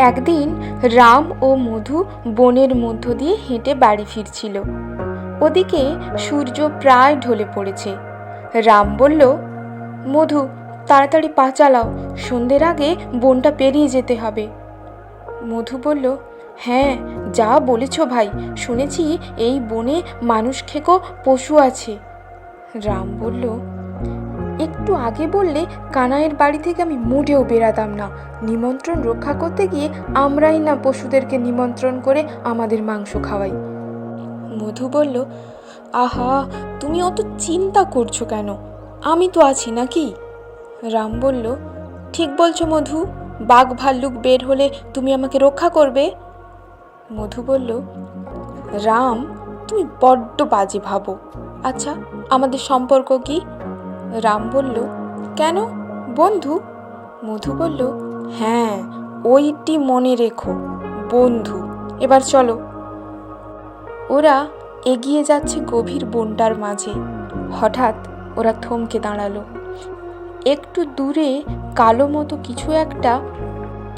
একদিন রাম ও মধু বনের মধ্য দিয়ে হেঁটে বাড়ি ফিরছিল। ওদিকে সূর্য প্রায় ঢলে পড়েছে। রাম বলল, মধু, তাড়াতাড়ি পা চালাও, সন্ধ্যের আগে বনটা পেরিয়ে যেতে হবে। মধু বলল, হ্যাঁ, যা বলেছ ভাই, শুনেছি এই বনে মানুষ খেকো পশু আছে। রাম বলল, একটু আগে বললে কানাইয়ের বাড়ি থেকে আমি মোটেও বেরাতাম না। নিমন্ত্রণ রক্ষা করতে গিয়ে আমরাই না পশুদেরকে নিমন্ত্রণ করে আমাদের মাংস খাওয়াই। মধু বলল, আহা, তুমি অত চিন্তা করছো কেন? আমি তো আছি নাকি? রাম বলল, ঠিক বলছো মধু, বাঘ ভাল্লুক বের হলে তুমি আমাকে রক্ষা করবে। মধু বলল, রাম, তুমি বড্ড বাজে ভাবো। আচ্ছা, আমাদের সম্পর্ক কি? রাম বলল, কেন, বন্ধু? মধু বলল, হ্যাঁ, ওইটি মনে রেখো, বন্ধু। এবার চলো। ওরা এগিয়ে যাচ্ছে গভীর বনটার মাঝে। হঠাৎ ওরা থমকে দাঁড়ালো। একটু দূরে কালো মতো কিছু একটা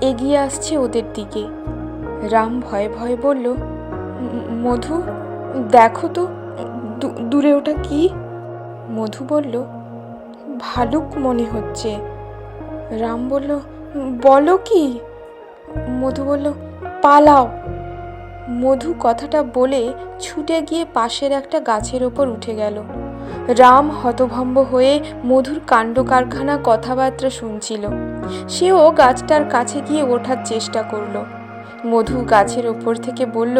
এগিয়ে আসছে ওদের দিকে। রাম ভয়ে ভয়ে বলল, মধু, দেখো তো, দূরে ওটা কি? মধু বলল, ভালুক মনে হচ্ছে। রাম বলল, বলো কি? মধু বলল, পালাও। মধু কথাটা বলে ছুটে গিয়ে পাশের একটা গাছের ওপর উঠে গেল। রাম হতভম্ব হয়ে মধুর কাণ্ড কারখানা কথাবার্তা শুনছিল। সেও গাছটার কাছে গিয়ে ওঠার চেষ্টা করলো। মধু গাছের ওপর থেকে বলল,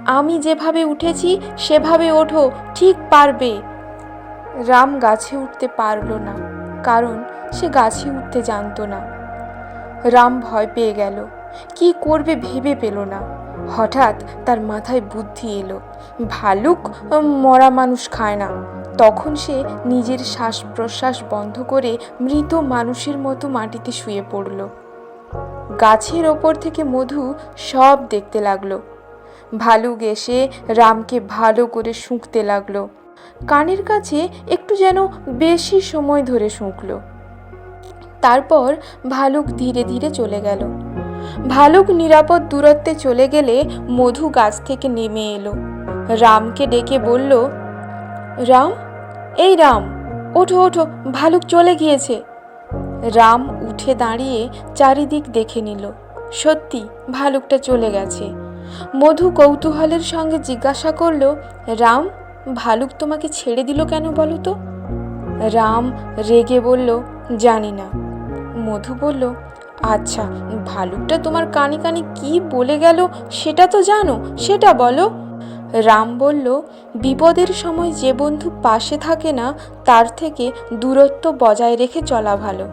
আমি যেভাবে উঠেছি সেভাবে ওঠো, ঠিক পারবে। রাম গাছে উঠতে পারল না, কারণ সে গাছে উঠতে জানতো না। রাম ভয় পেয়ে গেল, কি করবে ভেবে পেল না। হঠাৎ তার মাথায় বুদ্ধি এলো, ভালুক মরা মানুষ খায় না। তখন সে নিজের শ্বাস প্রশ্বাস বন্ধ করে মৃত মানুষের মতো মাটিতে শুয়ে পড়ল। গাছের ওপর থেকে মধু সব দেখতে লাগলো। ভালুক এসে রামকে ভালো করে শুঁকতে লাগলো। কানের কাছে একটু যেন বেশি সময় ধরে শুঁকলো। তারপর ভালুক ধীরে ধীরে চলে গেল। ভালুক নিরাপদ দূরত্বে চলে গেলে মধু গাছ থেকে নেমে এলো। রামকে ডেকে বলল, রাম, এই রাম, ওঠো ওঠো, ভালুক চলে গিয়েছে। রাম উঠে দাঁড়িয়ে চারিদিক দেখে নিল। সত্যি ভালুকটা চলে গেছে। মধু কৌতূহলের সঙ্গে জিজ্ঞাসা করল, রাম, ভালুক তোমাকে ছেড়ে দিল কেন বলো তো? রাম রেগে বলল, জানি না। মধু বলল, আচ্ছা, ভালুকটা তোমার কানে কানে কি বলে গেল সেটা তো জানো, সেটা বলো। রাম বলল, বিপদের সময় যে বন্ধু পাশে থাকে না তার থেকে দূরত্ব বজায় রেখে চলা ভালো।